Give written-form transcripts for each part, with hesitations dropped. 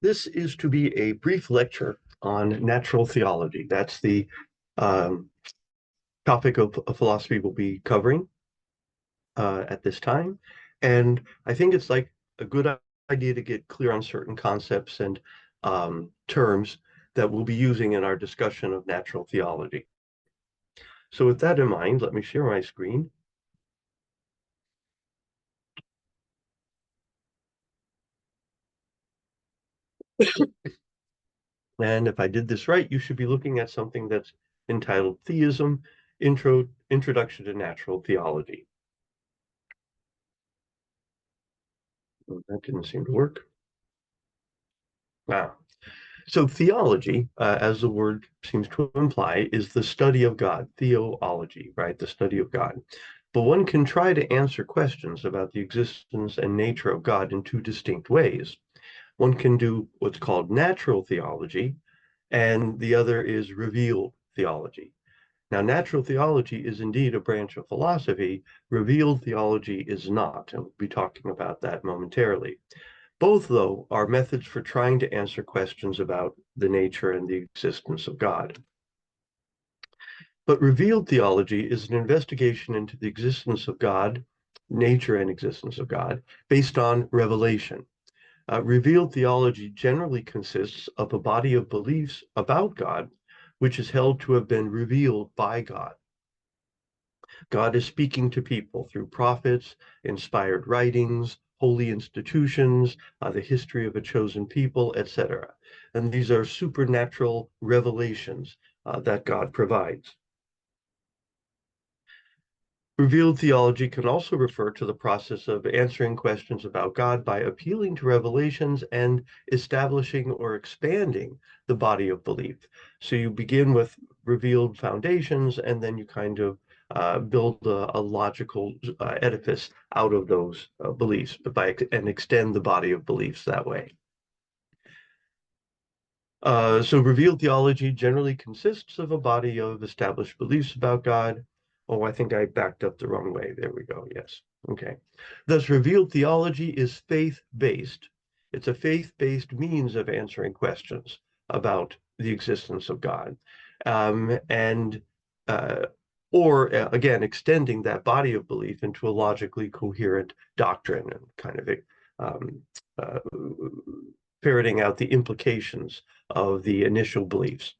This is to be a brief lecture on natural theology. That's the um, topic of philosophy we'll be covering at this time. And I think it's like a good idea to get clear on certain concepts and terms that we'll be using in our discussion of natural theology. So with that in mind, let me share my screen. And if I did this right, you should be looking at something that's entitled Theism, Introduction to Natural Theology. Oh, that didn't seem to work. Wow. So theology, as the word seems to imply, is the study of God, theology, right? The study of God. But one can try to answer questions about the existence and nature of God in two distinct ways. One can do what's called natural theology, and the other is revealed theology. Now, natural theology is indeed a branch of philosophy. Revealed theology is not, and we'll be talking about that momentarily. Both, though, are methods for trying to answer questions about the nature and the existence of God. But revealed theology is an investigation into the existence of God, nature and existence of God, based on revelation. Revealed theology generally consists of a body of beliefs about God, which is held to have been revealed by God. God is speaking to people through prophets, inspired writings, holy institutions, the history of a chosen people, etc. And these are supernatural revelations that God provides. Revealed theology can also refer to the process of answering questions about God by appealing to revelations and establishing or expanding the body of belief. So you begin with revealed foundations, and then you kind of build a logical edifice out of those beliefs and extend the body of beliefs that way. So revealed theology generally consists of a body of established beliefs about God. Oh, I think I backed up the wrong way. There we go. Yes. Okay. Thus, revealed theology is faith-based. It's a faith-based means of answering questions about the existence of God. And or again, extending that body of belief into a logically coherent doctrine and kind of um, uh, ferreting out the implications of the initial beliefs.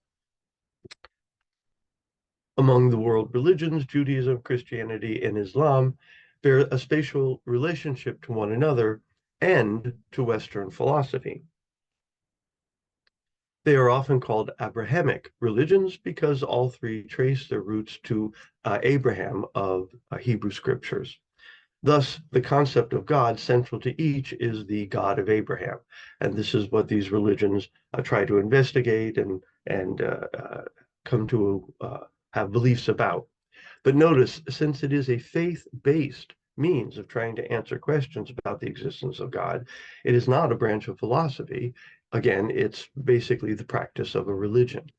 Among the world religions, Judaism, Christianity, and Islam bear a spatial relationship to one another and to Western philosophy. They are often called Abrahamic religions because all three trace their roots to Abraham of Hebrew scriptures. Thus, the concept of God central to each is the God of Abraham. And this is what these religions try to investigate and come to have beliefs about. But notice, since it is a faith-based means of trying to answer questions about the existence of God, it is not a branch of philosophy. Again, it's basically the practice of a religion.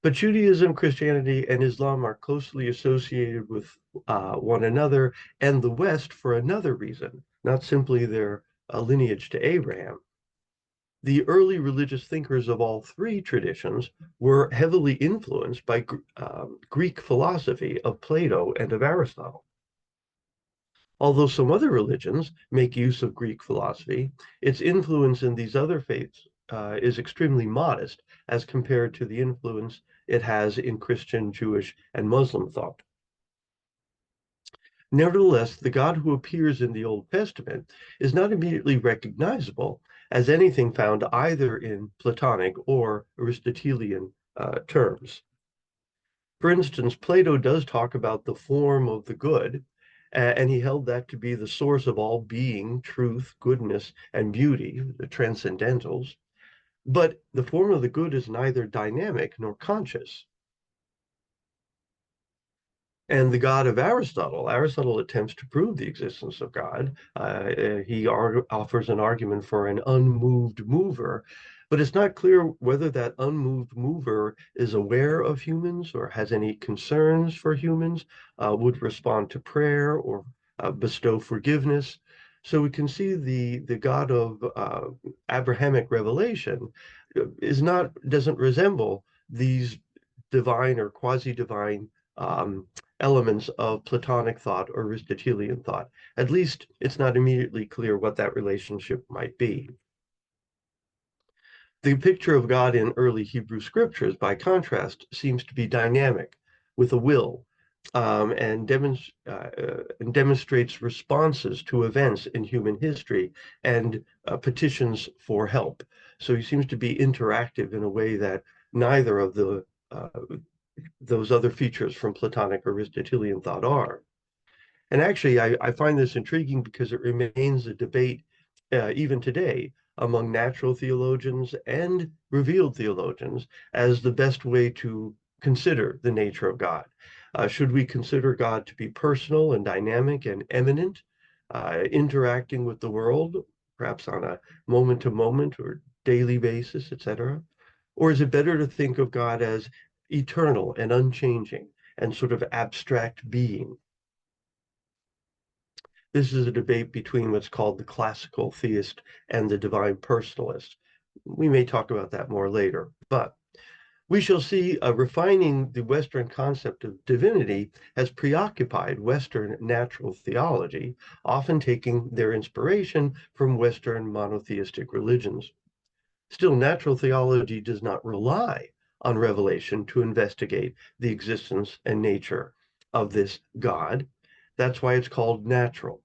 But Judaism, Christianity, and Islam are closely associated with one another and the West for another reason, not simply their lineage to Abraham. The early religious thinkers of all three traditions were heavily influenced by Greek philosophy of Plato and of Aristotle. Although some other religions make use of Greek philosophy, its influence in these other faiths is extremely modest as compared to the influence it has in Christian, Jewish, and Muslim thought. Nevertheless, the God who appears in the Old Testament is not immediately recognizable as anything found either in Platonic or Aristotelian terms. For instance, Plato does talk about the form of the good, and he held that to be the source of all being, truth, goodness, and beauty, the transcendentals. But the form of the good is neither dynamic nor conscious. And the God of Aristotle attempts to prove the existence of God. He offers an argument for an unmoved mover, but it's not clear whether that unmoved mover is aware of humans or has any concerns for humans, would respond to prayer or bestow forgiveness. So we can see the God of Abrahamic revelation doesn't resemble these divine or quasi-divine elements of Platonic thought or Aristotelian thought. At least it's not immediately clear what that relationship might be. The picture of God in early Hebrew scriptures, by contrast, seems to be dynamic, with a will, and demonstrates responses to events in human history and petitions for help. So he seems to be interactive in a way that neither of uh, those other features from Platonic or Aristotelian thought are. And actually, I find this intriguing because it remains a debate even today among natural theologians and revealed theologians as the best way to consider the nature of God. Should we consider God to be personal and dynamic and immanent, interacting with the world, perhaps on a moment to moment or daily basis, etc.? Or is it better to think of God as eternal and unchanging and sort of abstract being? This is a debate between what's called the classical theist and the divine personalist. We may talk about that more later, but we shall see refining the Western concept of divinity has preoccupied Western natural theology, often taking their inspiration from Western monotheistic religions. Still, natural theology does not rely on revelation to investigate the existence and nature of this God. That's why it's called natural.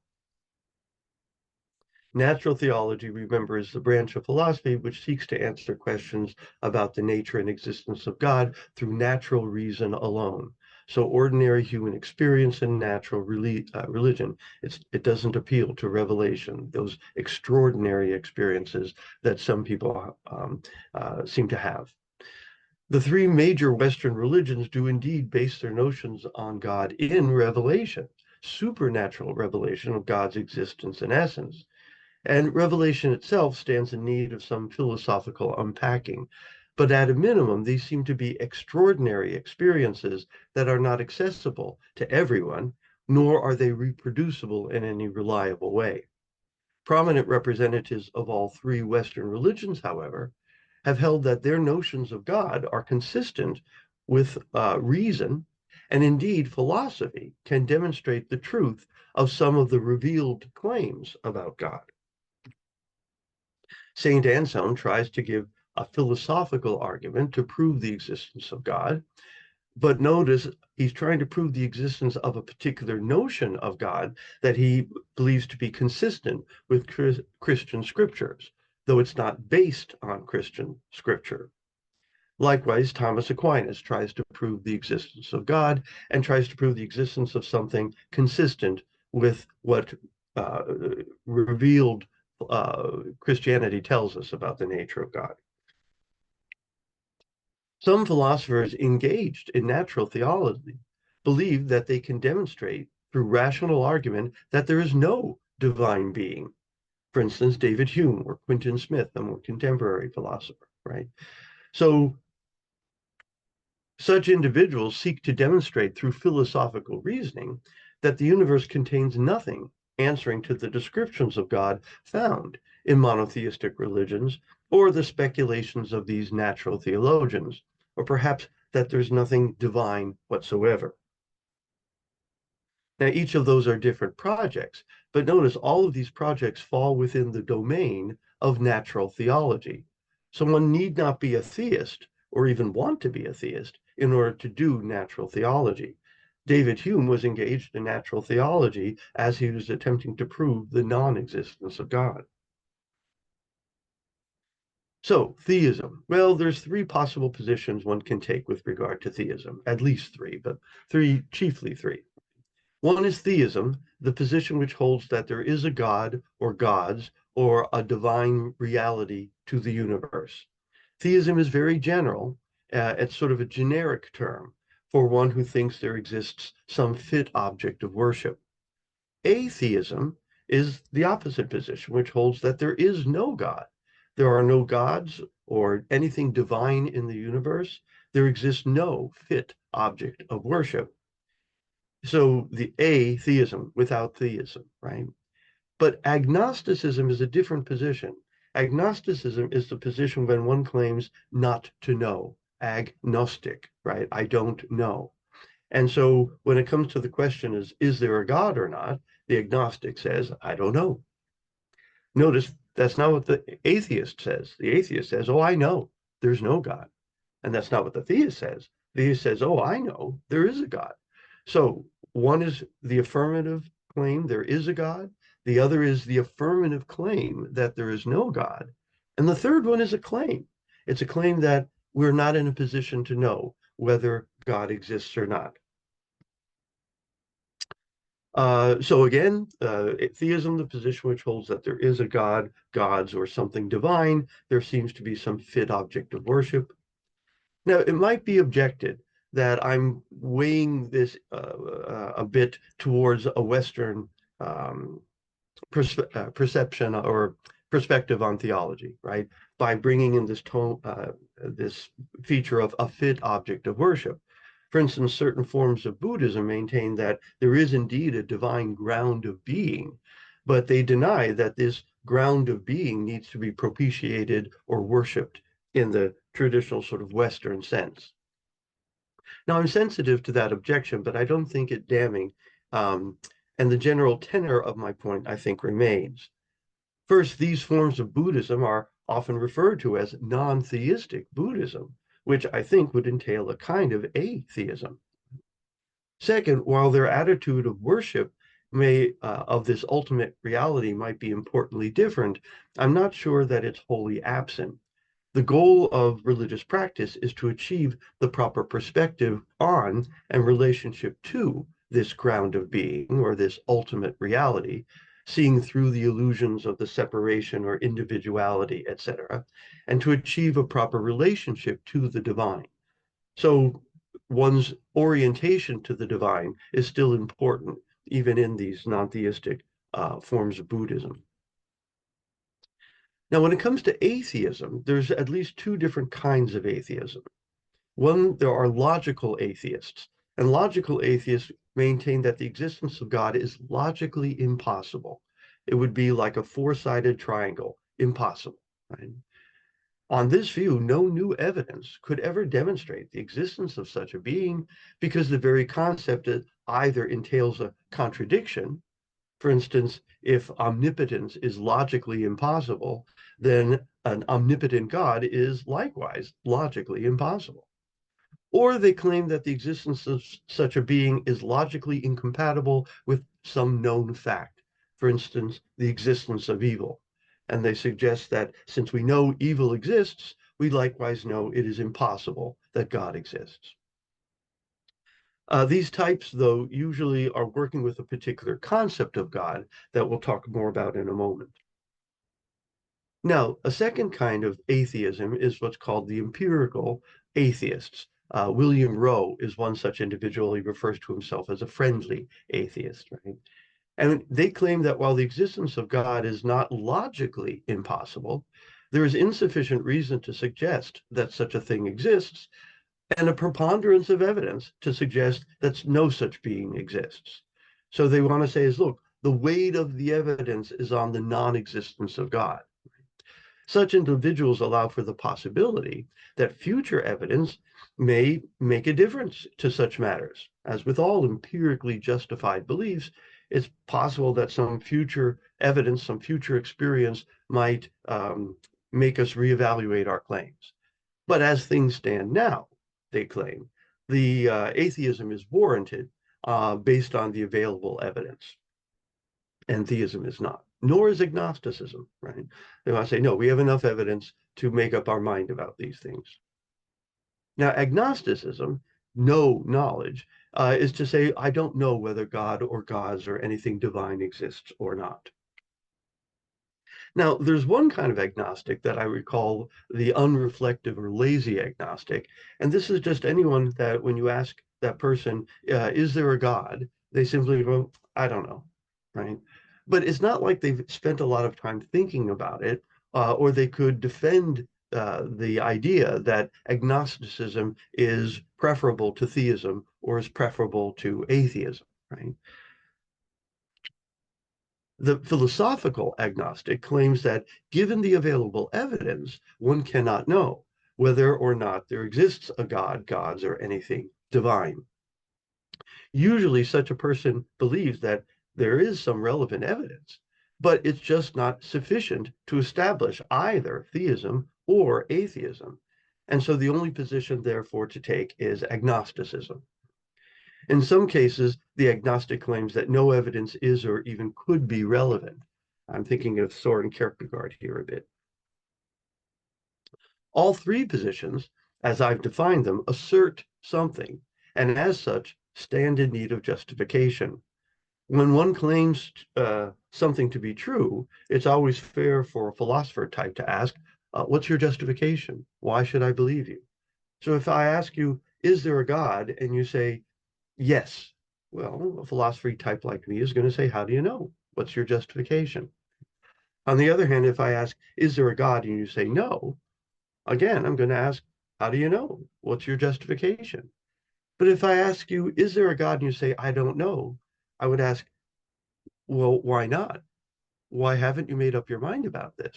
Natural theology, remember, is the branch of philosophy which seeks to answer questions about the nature and existence of God through natural reason alone. So ordinary human experience and natural religion, it doesn't appeal to revelation, those extraordinary experiences that some people seem to have. The three major Western religions do indeed base their notions on God in revelation, supernatural revelation of God's existence and essence. And Revelation itself stands in need of some philosophical unpacking. But at a minimum, these seem to be extraordinary experiences that are not accessible to everyone, nor are they reproducible in any reliable way. Prominent representatives of all three Western religions, however, have held that their notions of God are consistent with reason, and indeed philosophy can demonstrate the truth of some of the revealed claims about God. St. Anselm tries to give a philosophical argument to prove the existence of God, but notice he's trying to prove the existence of a particular notion of God that he believes to be consistent with Christian scriptures, though it's not based on Christian scripture. Likewise, Thomas Aquinas tries to prove the existence of God and tries to prove the existence of something consistent with what uh, revealed Christianity tells us about the nature of God. Some philosophers engaged in natural theology believe that they can demonstrate through rational argument that there is no divine being. For instance, David Hume or Quinton Smith, a more contemporary philosopher, right? So such individuals seek to demonstrate through philosophical reasoning that the universe contains nothing answering to the descriptions of God found in monotheistic religions or the speculations of these natural theologians, or perhaps that there's nothing divine whatsoever. Now, each of those are different projects, but notice all of these projects fall within the domain of natural theology. So one need not be a theist or even want to be a theist in order to do natural theology. David Hume was engaged in natural theology as he was attempting to prove the non-existence of God. So, theism. Well, there's three possible positions one can take with regard to theism, at least three, but chiefly three. One is theism, the position which holds that there is a God or gods or a divine reality to the universe. Theism is very general. It's sort of a generic term for one who thinks there exists some fit object of worship. Atheism is the opposite position, which holds that there is no God. There are no gods or anything divine in the universe. There exists no fit object of worship. So the atheism without theism, right? But agnosticism is a different position. Agnosticism is the position when one claims not to know. Agnostic, right? I don't know. And so when it comes to the question is there a God or not? The agnostic says, I don't know. Notice that's not what the atheist says. The atheist says, oh, I know there's no God. And that's not what the theist says. The theist says, oh, I know there is a God. So one is the affirmative claim there is a God. The other is the affirmative claim that there is no God. And the third one is a claim. It's a claim that we're not in a position to know whether God exists or not. So again, theism, the position which holds that there is a God, gods, or something divine, there seems to be some fit object of worship. Now, it might be objected that I'm weighing this a bit towards a Western um, perception or perspective on theology, right? By bringing in this feature of a fit object of worship. For instance, certain forms of Buddhism maintain that there is indeed a divine ground of being, but they deny that this ground of being needs to be propitiated or worshipped in the traditional sort of Western sense. Now, I'm sensitive to that objection, but I don't think it damning. Um, and the general tenor of my point, I think, remains. First, these forms of Buddhism are often referred to as non-theistic Buddhism, which I think would entail a kind of atheism. Second, while their attitude of worship of this ultimate reality might be importantly different, I'm not sure that it's wholly absent. The goal of religious practice is to achieve the proper perspective on and relationship to this ground of being or this ultimate reality, seeing through the illusions of the separation or individuality, etc., and to achieve a proper relationship to the divine. So one's orientation to the divine is still important, even in these non-theistic forms of Buddhism. Now, when it comes to atheism, there's at least two different kinds of atheism. One, there are logical atheists, and logical atheists maintain that the existence of God is logically impossible. It would be like a four-sided triangle, impossible, right? On this view, no new evidence could ever demonstrate the existence of such a being because the very concept either entails a contradiction. For instance, if omnipotence is logically impossible, then an omnipotent God is likewise logically impossible. Or they claim that the existence of such a being is logically incompatible with some known fact, for instance, the existence of evil. And they suggest that since we know evil exists, we likewise know it is impossible that God exists. These types, though, usually are working with a particular concept of God that we'll talk more about in a moment. Now, a second kind of atheism is what's called the empirical atheists. William Rowe is one such individual. He refers to himself as a friendly atheist, right? And they claim that while the existence of God is not logically impossible, there is insufficient reason to suggest that such a thing exists, and a preponderance of evidence to suggest that no such being exists. So they want to say is, look, the weight of the evidence is on the non-existence of God. Such individuals allow for the possibility that future evidence may make a difference to such matters. As with all empirically justified beliefs, it's possible that some future evidence, some future experience might make us reevaluate our claims. But as things stand now, they claim, the atheism is warranted based on the available evidence, and theism is not. Nor is agnosticism, right? They want to say, no, we have enough evidence to make up our mind about these things. Now, agnosticism, no knowledge, is to say, I don't know whether God or gods or anything divine exists or not. Now, there's one kind of agnostic that I recall the unreflective or lazy agnostic. And this is just anyone that when you ask that person, is there a God? They simply go, I don't know, right? But it's not like they've spent a lot of time thinking about it, or they could defend the idea that agnosticism is preferable to theism or is preferable to atheism, right? The philosophical agnostic claims that given the available evidence, one cannot know whether or not there exists a God, gods, or anything divine. Usually, such a person believes that there is some relevant evidence, but it's just not sufficient to establish either theism or atheism. And so the only position, therefore, to take is agnosticism. In some cases, the agnostic claims that no evidence is or even could be relevant. I'm thinking of Soren Kierkegaard here a bit. All three positions, as I've defined them, assert something, and as such, stand in need of justification. When one claims something to be true, it's always fair for a philosopher type to ask, what's your justification? Why should I believe you? So if I ask you, is there a God? And you say, yes. Well, a philosophy type like me is going to say, how do you know? What's your justification? On the other hand, if I ask, is there a God? And you say no, again, I'm going to ask, how do you know? What's your justification? But if I ask you, is there a God? And you say, I don't know, I would ask, well, why not? Why haven't you made up your mind about this?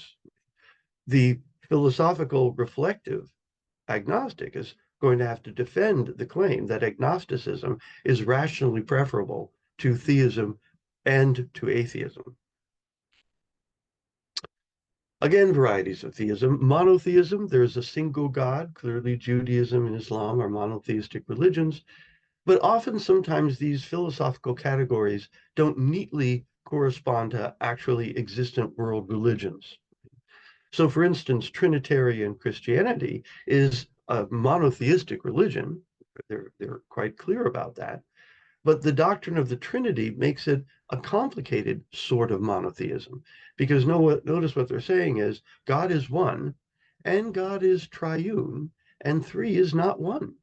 The philosophical reflective agnostic is going to have to defend the claim that agnosticism is rationally preferable to theism and to atheism. Again, varieties of theism. Monotheism, there's a single God. Clearly, Judaism and Islam are monotheistic religions, but often sometimes these philosophical categories don't neatly correspond to actually existent world religions. So, for instance, Trinitarian Christianity is a monotheistic religion. They're quite clear about that. But the doctrine of the Trinity makes it a complicated sort of monotheism because notice what they're saying is God is one and God is triune and three is not one.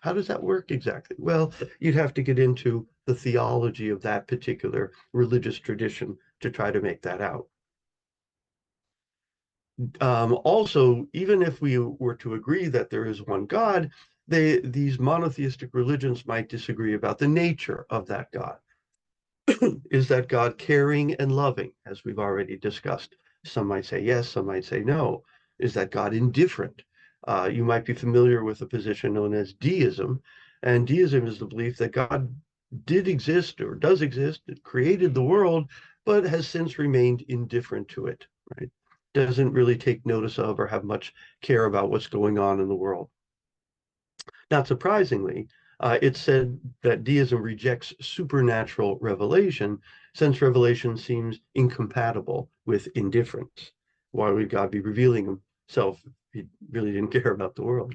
How does that work exactly? Well, you'd have to get into the theology of that particular religious tradition to try to make that out. Also, even if we were to agree that there is one God, these monotheistic religions might disagree about the nature of that God. Is that God caring and loving, as we've already discussed? Some might say yes, some might say no. Is that God indifferent? You might be familiar with a position known as deism, and deism is the belief that God did exist or does exist, it created the world, but has since remained indifferent to it, right? Doesn't really take notice of or have much care about what's going on in the world. Not surprisingly, it's said that deism rejects supernatural revelation, since revelation seems incompatible with indifference. Why would God be revealing himself if he really didn't care about the world?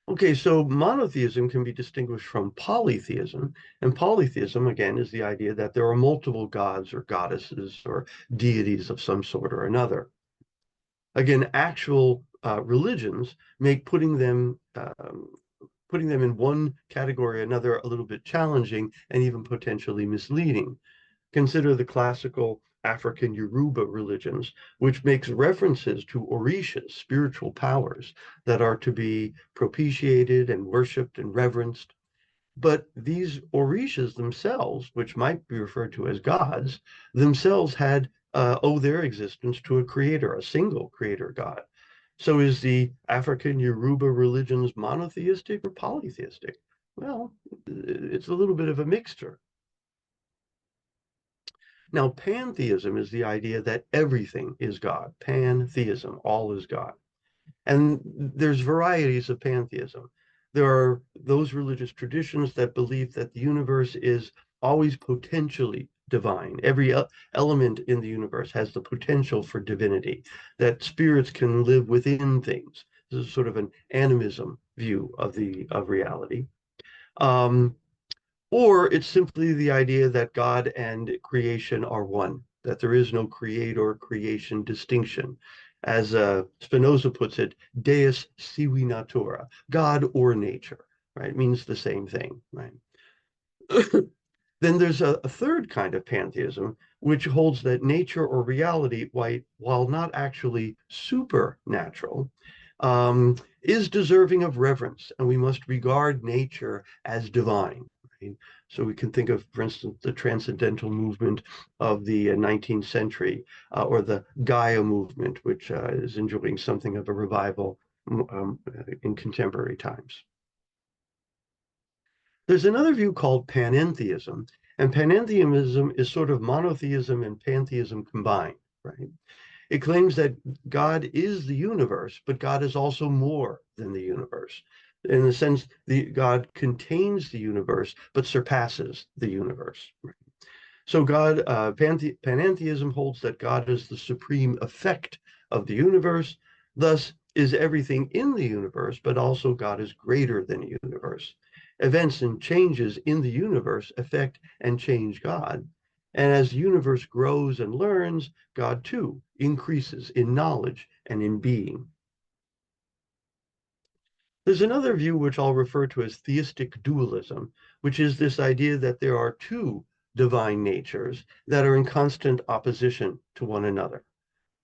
Okay, so monotheism can be distinguished from polytheism. And polytheism, again, is the idea that there are multiple gods or goddesses or deities of some sort or another. Again, actual religions make putting them in one category or another a little bit challenging and even potentially misleading. Consider the classical African Yoruba religions, which makes references to orishas, spiritual powers that are to be propitiated and worshipped and reverenced. But these orishas themselves, which might be referred to as gods, themselves had owe their existence to a creator, a single creator God. So is the African Yoruba religions monotheistic or polytheistic? Well, it's a little bit of a mixture. Now, pantheism is the idea that everything is God. Pantheism, all is God. And there's varieties of pantheism. There are those religious traditions that believe that the universe is always potentially divine. Every element in the universe has the potential for divinity, that spirits can live within things. This is sort of an animism view of reality. Um, or it's simply the idea that God and creation are one, that there is no creator creation distinction. As Spinoza puts it, Deus sivi natura, God or nature, right? It means the same thing, right? Then there's a third kind of pantheism, which holds that nature or reality, while not actually supernatural, is deserving of reverence, and we must regard nature as divine. right? So we can think of, for instance, the transcendental movement of the 19th century, or the Gaia movement, which is enjoying something of a revival in contemporary times. There's another view called panentheism, and panentheism is sort of monotheism and pantheism combined, right? It claims that God is the universe, but God is also more than the universe. In the sense, God contains the universe, but surpasses the universe. So panentheism holds that God is the supreme effect of the universe, thus is everything in the universe, but also God is greater than the universe. Events and changes in the universe affect and change God. And as the universe grows and learns, God too increases in knowledge and in being. There's another view which I'll refer to as theistic dualism, which is this idea that there are two divine natures that are in constant opposition to one another.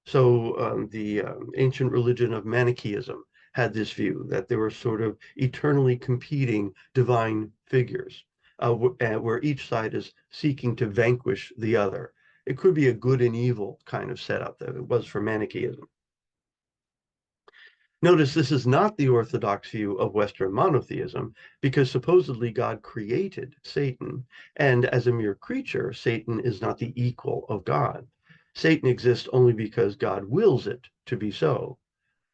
So the ancient religion of Manichaeism had this view that there were sort of eternally competing divine figures, where each side is seeking to vanquish the other. It could be a good and evil kind of setup that it was for Manichaeism. Notice this is not the orthodox view of Western monotheism, because supposedly God created Satan, and as a mere creature, Satan is not the equal of God. Satan exists only because God wills it to be so.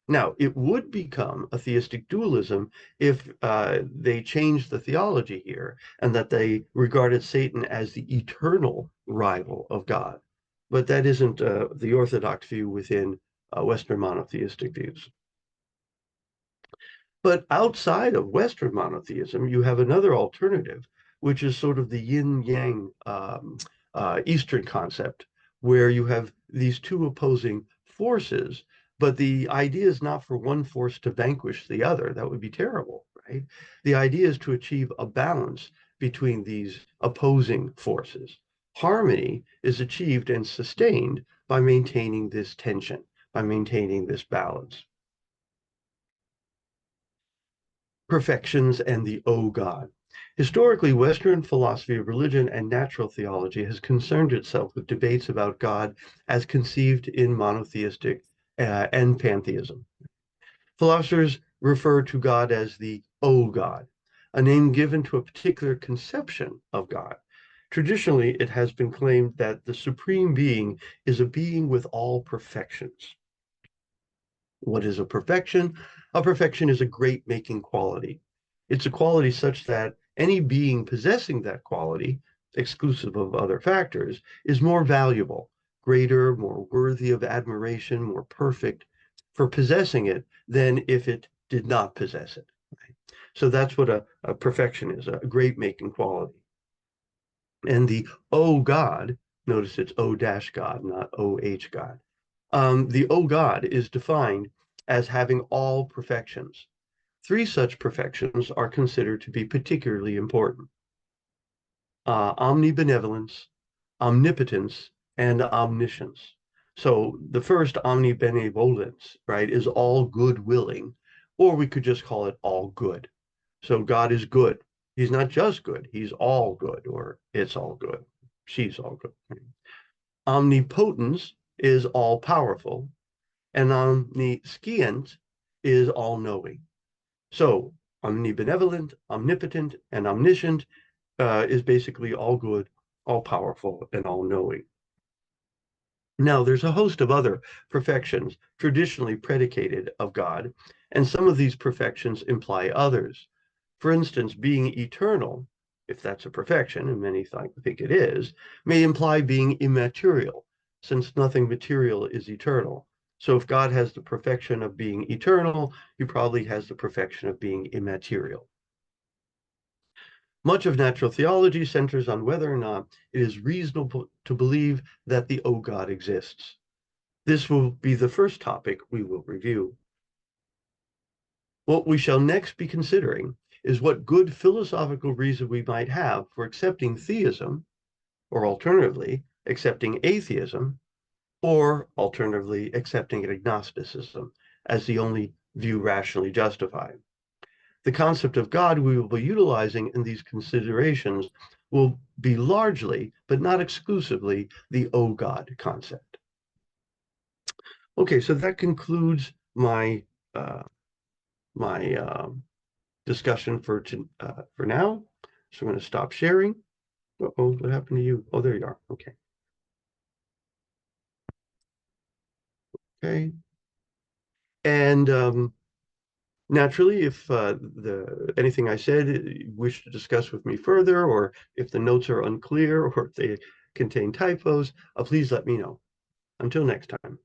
Now, it would become a theistic dualism if they changed the theology here and that they regarded Satan as the eternal rival of God. But that isn't the orthodox view within Western monotheistic views. But outside of Western monotheism, you have another alternative, which is sort of the yin-yang Eastern concept, where you have these two opposing forces, but the idea is not for one force to vanquish the other. That would be terrible, right? The idea is to achieve a balance between these opposing forces. Harmony is achieved and sustained by maintaining this tension, by maintaining this balance. Perfections and the O God. Historically, Western philosophy of religion and natural theology has concerned itself with debates about God as conceived in monotheistic and pantheism. Philosophers refer to God as the O God, a name given to a particular conception of God. Traditionally, it has been claimed that the supreme being is a being with all perfections. What is a perfection? A perfection is a great making quality. It's a quality such that any being possessing that quality, exclusive of other factors, is more valuable, greater, more worthy of admiration, more perfect for possessing it than if it did not possess it. Right? So that's what a perfection is, a great making quality. And the O God, notice it's O dash God, not OH God. The O God is defined as having all perfections. Three such perfections are considered to be particularly important: omnibenevolence, omnipotence, and omniscience. So the first, omnibenevolence, right, is all good willing, or we could just call it all good. So God is good. He's not just good, he's all good, or it's all good. She's all good. Omnipotence is all powerful, and omniscient is all knowing. So omnibenevolent, omnipotent, and omniscient is basically all good, all powerful, and all knowing. Now, there's a host of other perfections traditionally predicated of God, and some of these perfections imply others. For instance, being eternal, if that's a perfection, and many think it is, may imply being immaterial, since nothing material is eternal. So if God has the perfection of being eternal, he probably has the perfection of being immaterial. Much of natural theology centers on whether or not it is reasonable to believe that the O God exists. This will be the first topic we will review. What we shall next be considering is what good philosophical reason we might have for accepting theism, or alternatively, accepting atheism, or alternatively, accepting agnosticism as the only view rationally justified. the concept of God we will be utilizing in these considerations will be largely, but not exclusively, the "O God" concept. Okay, so that concludes my uh, my discussion for now. So I'm going to stop sharing. Uh-oh, what happened to you? Oh, there you are. Okay. Okay. And naturally, if anything I said you wish to discuss with me further, or if the notes are unclear, or if they contain typos, please let me know. Until next time.